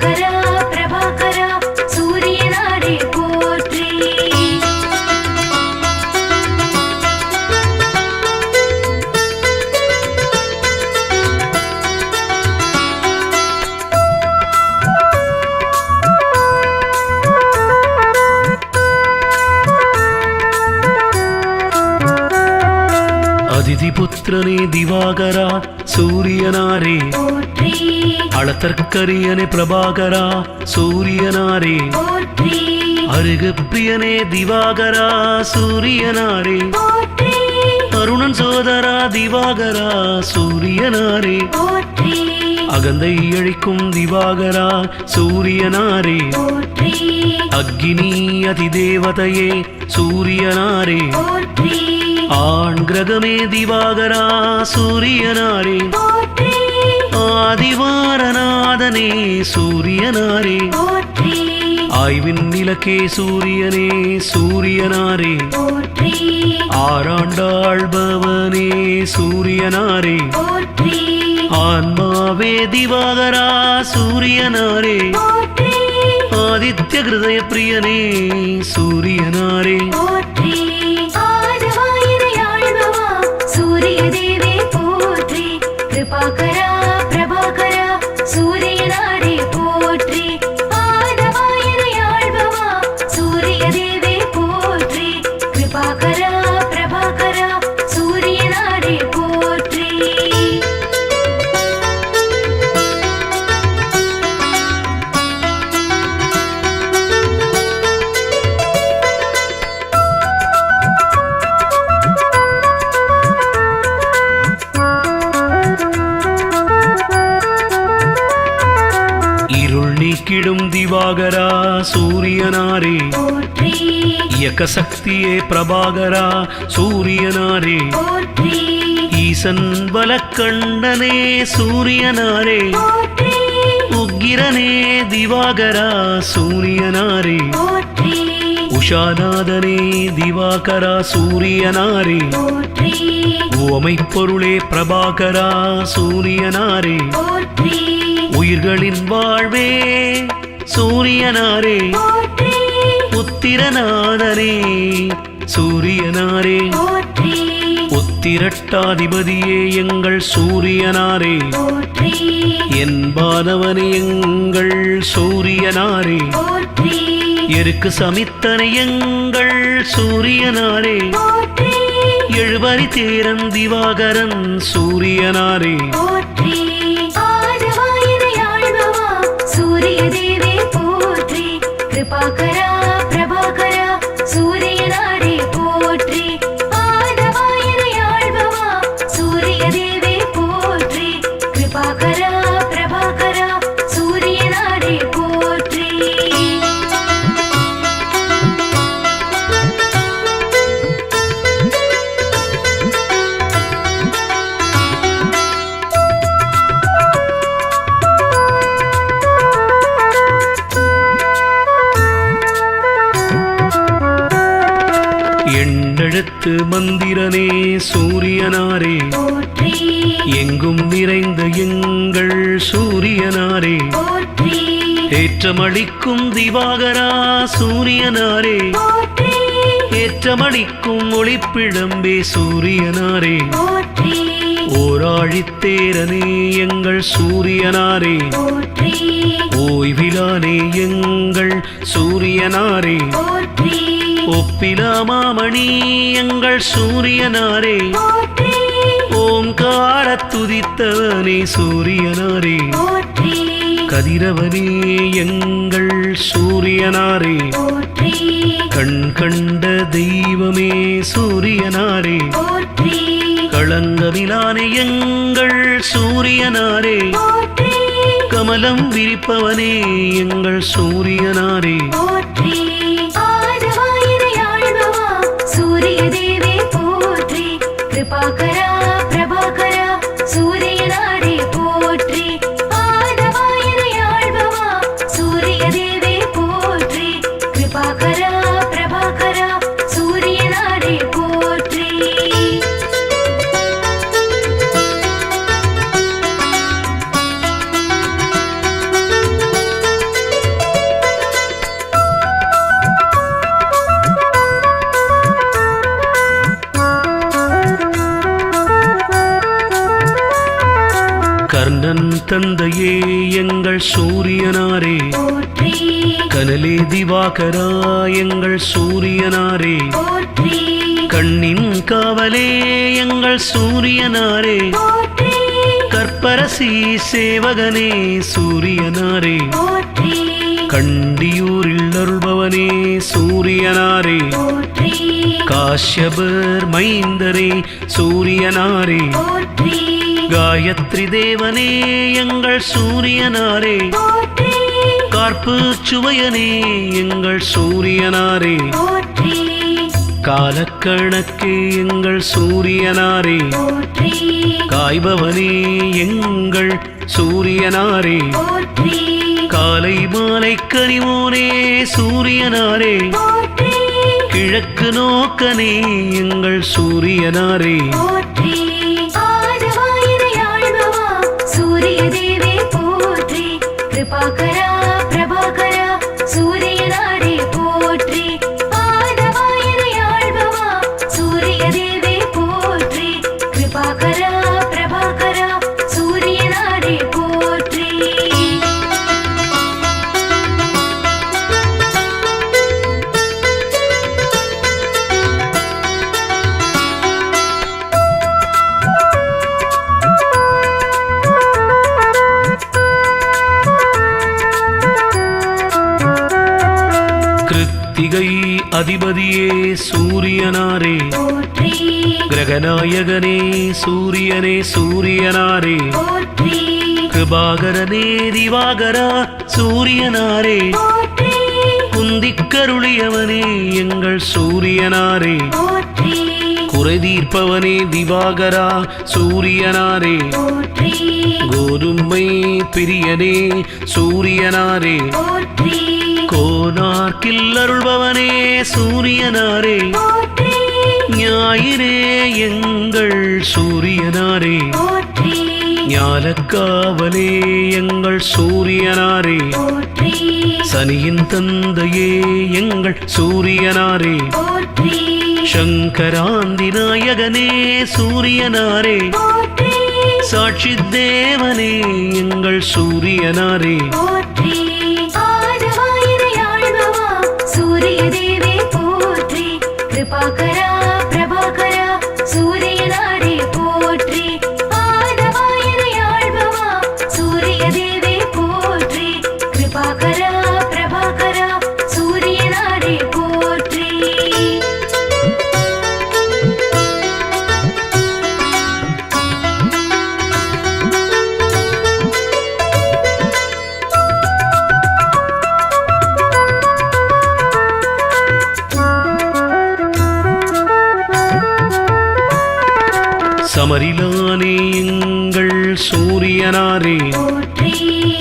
கிருபாகரா பிரபாகரா சூரியனாரே போற்றி. அதிதிபுத்திரனே திவாகரா சூரியனாரே போற்றி அளத்தற்கரியனே பிரபாகரா சூரியனாரே போற்றி அருகு பிரியனே திவாகரா சூரியனாரே போற்றி அருணன் சோதரா திவாகரா சூரியனாரே போற்றி அகந்தை அழிக்கும் திவாகரா சூரியனாரே போற்றி அக்னி அதிதேவதையே சூரியனாரே போற்றி ஆண் கிரகமே திவாகரா சூரியனாரே போற்றி ஆதிவாரநாதனே சூரியனாரே போற்றி ஆய்வின் நிலக்கே சூரியனே சூரியனாரே போற்றி ஆராண்டாள்பவனே சூரியனாரே போற்றி ஆன்மாவே திவாகரா சூரியனாரே போற்றி ஆதித்ய ஹிருதய பிரியனே சூரியனாரே போற்றி ஆதவாயிரையாழ்பவா சூரிய தேவே போற்றி கிருபாகரா பிரபாகரா சூரியனாரே போற்றி ஆதவாயிரையாழ்பவா சூரிய தேவே போற்றி கிருபாகரா பிரபாகரா சூரியனாரே போற்றி. இருள் நீக்கிடும் திவாகரா சூரியனாரே போற்றி இயக்க சக்தியே பிரபாகரா சூரியனாரே போற்றி ஈசன் பலக்கண்டனே சூரியனாரே போற்றி உக்கிரனே திவாகரா சூரியனாரே போற்றி உஷாநாதனே திவாகரா சூரியனாரே போற்றி ஓமை பொருளே பிரபாகரா சூரியனாரே போற்றி உயிர்களின் வாழ்வே சூரியனாரே போற்றி உத்திரநாதனே சூரியனாரே போற்றி உத்திரட்டாதிபதியே எங்கள் சூரியனாரே போற்றி என்பானவனே எங்கள் சூரியனாரே போற்றி எருக்கு சமித்தனை எங்கள் சூரியனாரே போற்றி எழுபறி தேரன் திவாகரன் சூரியனாரே போற்றி ஆதவாயிரையாழ்பவா சூரிய தேவே போற்றி கிருபாகரா பிரபாகரா சூரியனாரே போற்றி ஆதவாயிரையாழ்பவா சூரிய தேவே போற்றி கிருபாகரா பிரபாகரா சூரியனாரே போற்றி. எண்ணெழுத்து மந்திரனே சூரியனாரே போற்றி எங்கும் நிறைந்த எங்கள் சூரியனாரே போற்றி ஏற்றமளிக்கும் திவாகரா சூரியனாரே போற்றி ஏற்றமளிக்கும் ஒளிப்பிழம்பே சூரியனாரே போற்றி ஓராழித்தேரனே எங்கள் சூரியனாரே போற்றி ஓய்விலானே எங்கள் சூரியனாரே போற்றி ஒப்பிலாமாமணி எங்கள் சூரியனாரே போற்றி ஓங்காரத் துதித்தவனே சூரியனாரே போற்றி கதிரவனே எங்கள் சூரியனாரே போற்றி கண் கண்ட தெய்வமே சூரியனாரே போற்றி களங்கமிலானே எங்கள் சூரியனாரே போற்றி கமலம் விரிப்பவனே எங்கள் சூரியனாரே போற்றி ஆதவாயிரையாழ்பவா சூரிய தேவே போற்றி கிருபாகரா பிரபாகரா சூரியனாரே போற்றி ஆதவாயிரையாழ்பவா சூரிய தேவே போற்றி கிருபாகரா பிரபாகரா சூரியனாரே போற்றி. தந்தையே எங்கள் சூரியனாரே, போற்றி கனலே திவாகரா எங்கள் சூரியனாரே, போற்றி கண்ணின் காவலே எங்கள் சூரியனாரே, போற்றி கற்பரசி சேவகனே சூரியனாரே, போற்றி கண்டியூரில் அருள்பவனே சூரியனாரே, போற்றி காஷ்யபர் மைந்தரே சூரியனாரே, போற்றி காயத்ரி தேவனே எங்கள் சூரியனாரே, போற்றி கார்ப்பு சுவையனே எங்கள் சூரியனாரே, போற்றி காலக்கணக்கே எங்கள் சூரியனாரே, போற்றி காய்பவனே எங்கள் சூரியனாரே, போற்றி காலை மாலை கனிவோனே சூரியனாரே, போற்றி கிழக்கு நோக்கனே எங்கள் சூரியனாரே, போற்றி ஆதவாயினை ஆள்பவா சூரிய தேவே போற்றி கிருபாகரா பிரபாகரா சூரியனாரே போற்றி ஆதவாயினை ஆள்பவா சூரிய தேவே போற்றி கிருபாகரா பிரபாகரா சூரியனாரே போற்றி கிருத்திகை அதிபதியே சூரியனாரே, போற்றி கிரகநாயகனே சூரியனே சூரியனாரே, போற்றி கிருபாகரனே திவாகரா சூரியனாரே, போற்றி குந்திக்கருளியவனே எங்கள் சூரியனாரே, போற்றி குறை தீர்ப்பவனே திவாகரா சூரியனாரே, போற்றி கோதுமை பிரியனே சூரியனாரே, போற்றி கோனார்க்கில் அருள்பவனே சூரியனாரே, போற்றி ஞாயிறே எங்கள் சூரியனாரே, போற்றி ஞாலக்காவலே எங்கள் சூரியனாரே, போற்றி சனியின் தந்தையே எங்கள் சூரியனாரே, போற்றி சங்கராந்தி நாயகனே சூரியனாரே, போற்றி சாட்சி தேவனே எங்கள் சூரியனாரே, போற்றி ஆதவாயினை ஆள்பவா சூரிய தேவே போற்றி கிருபாகரா பிரபாகரா சூரியனாரே போற்றி ஆதவாயினை ஆள்பவா சூரிய தேவே போற்றி கிருபாகரா பிரபாகரா சூரியனாரே போற்றி சமரிலானே எங்கள் சூரியனாரே, போற்றி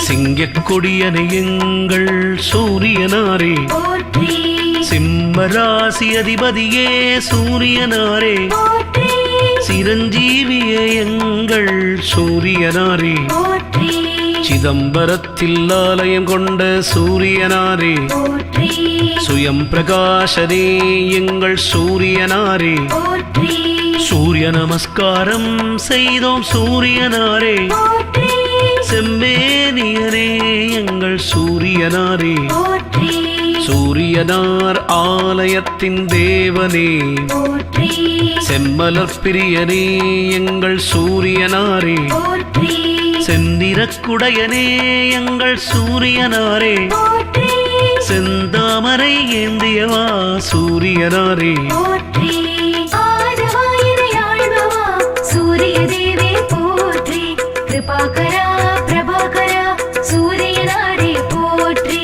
சிங்கக்கொடியனை எங்கள் சூரியனாரே, போற்றி சிம்மராசி அதிபதியே சூரியனாரே, போற்றி சிரஞ்சீவியே எங்கள் சூரியனாரே, போற்றி சிதம்பரத்தில் ஆலயம் கொண்ட சூரியனாரே, போற்றி சுயம் பிரகாசனே எங்கள் சூரியனாரே, போற்றி சூரிய நமஸ்காரம் செய்தோம் சூரியனாரே, போற்றி செம்மேனியரே எங்கள் சூரியனாரே, போற்றி சூரியனார் ஆலயத்தின் தேவனே, போற்றி செம்மலர் பிரியனே எங்கள் சூரியனாரே, போற்றி செந்திரக்குடையனே எங்கள் சூரியனாரே, போற்றி செந்தாமரை ஏந்தியவா சூரியனாரே, போற்றி ஆதவாயினை ஆள்பவா சூரிய தேவே போற்றி கிருபாகரா பிரபாகரா சூரியனாரே போற்றி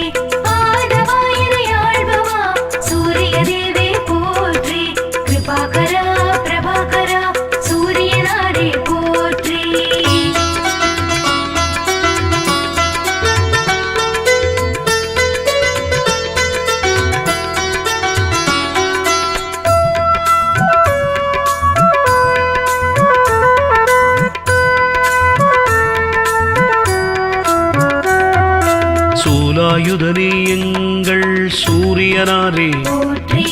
ஆதவாயினை ஆள்பவா சூரிய தேவே போற்றி கிருபாகரா பிரபாகரா சூரியனாரே போற்றி சூலாயுதனே எங்கள் சூரியனாரே, போற்றி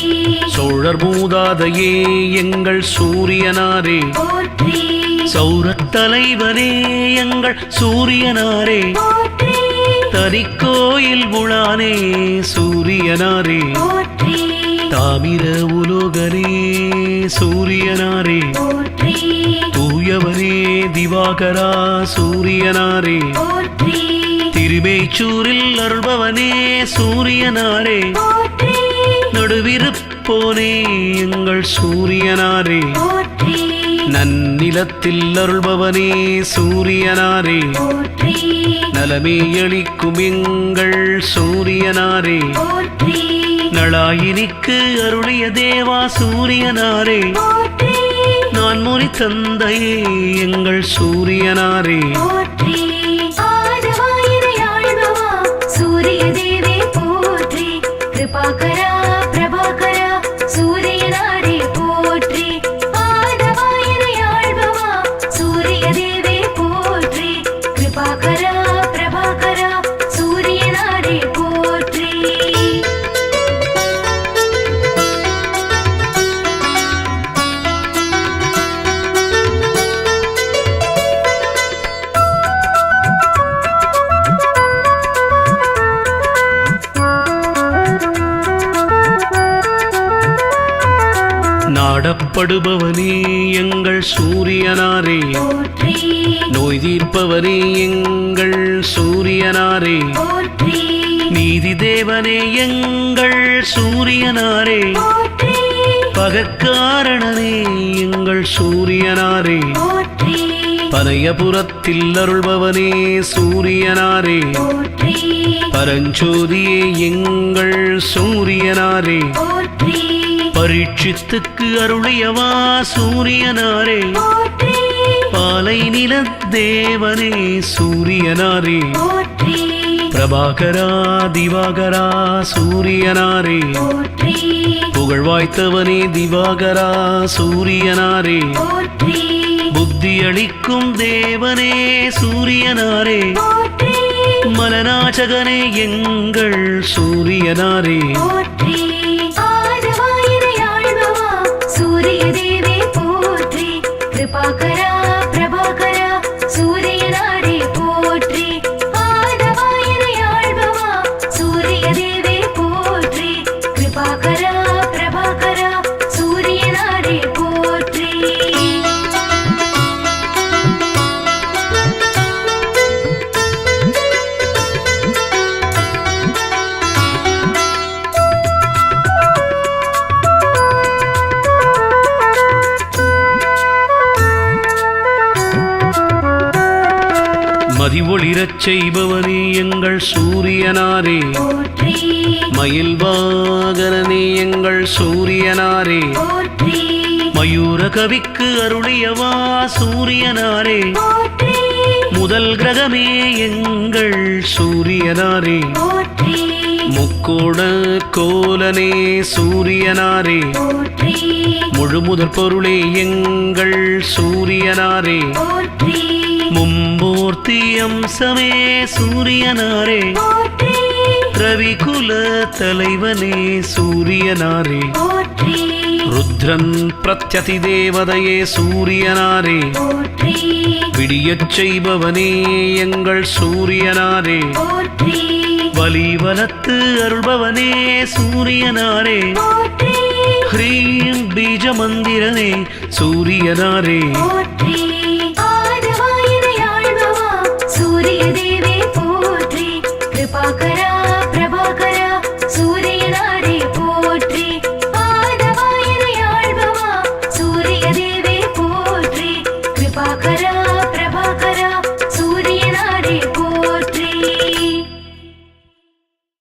சோழர் மூதாதையே எங்கள் சூரியனாரே, போற்றி சௌரத் தலைவனே எங்கள் சூரியனாரே போற்றி தனிக்கோயில் உளானே சூரியனாரே போற்றி தாமிர உலோகனே சூரியனாரே போற்றி தூயவனே திவாகரா சூரியனாரே போற்றி திருமேச்சூரில் அருள்பவனே சூரியனாரே போற்றி நடுவிருப்போனே எங்கள் சூரியனாரே போற்றி நன்னிலத்தில் அருள்பவனே சூரியனாரே போற்றி நலமே அளிக்கும் எங்கள் சூரியனாரே போற்றி நளாயினிக்கு அருளிய தேவா சூரியனாரே போற்றி நான் முனி தந்தையே எங்கள் சூரியனாரே போற்றி ஆதவாயிரை ஆழ்பவா சூரிய தேவே போற்றி கிருபாகரா பிரபாகரா சூரியனாரே போற்றி ஆதவாயிரை ஆழ்பவா சூரிய தேவே போற்றி கிருபாகரா பிரபாகரா சூரியனாரே போற்றி நாடப்படுபவனே எங்கள் சூரியனாரே போற்றி நோய் தீர்ப்பவனே எங்கள் சூரியனாரே போற்றி நீதி தேவனே எங்கள் சூரியனாரே போற்றி பகற்காரணனே எங்கள் சூரியனாரே போற்றி பனையபுரத்தில் அருள்பவனே சூரியனாரே போற்றி பரஞ்சோதியே எங்கள் சூரியனாரே போற்றி பரீட்சித்துக்கு அருளியவா சூரியனாரே போற்றி பாலை நில தேவனே சூரியனாரே போற்றி பிரபாகரா திவாகரா சூரியனாரே போற்றி புகழ்வாய்த்தவனே திவாகரா சூரியனாரே போற்றி புத்தி அளிக்கும் தேவனே சூரியனாரே போற்றி மலநாச்சகனே எங்கள் சூரியனாரே போற்றி ஆதவாயிரை ஆழ்பவா சூரிய தேவே போற்றி கிருபாகரா பிரபாகரா சூரியனாரே போற்றி ஆதவாயிரை ஆழ்பவா சூரிய தேவே போற்றி கிருபாகரா பிரபாகரா சூரியனாரே போற்றி மதி ஒளிரச் செய்பவனே எங்கள் சூரியனாரே போற்றி மயில் வாகனனே எங்கள் சூரியனாரே போற்றி மயூர கவிக்கு அருளியவா சூரியனாரே போற்றி முதல் கிரகமே எங்கள் சூரியனாரே போற்றி முக்கோண கோலனே சூரியனாரே போற்றி முழுமுதற் பொருளே எங்கள் சூரியனாரே போற்றி மும்மூர்த்தி அம்சமே சூரியனாரே போற்றி ரவிகுல தலைவனே சூரியனாரே போற்றி ருத்ரன் பிரத்யதி தேவதையே சூரியனாரே போற்றி விடியச் செய்பவனே எங்கள் சூரியனாரே போற்றி வலிவலத்து அருள்பவனே சூரியனாரே போற்றி ஹ்ரீம் பீஜ மந்திரனே சூரியனாரே போற்றி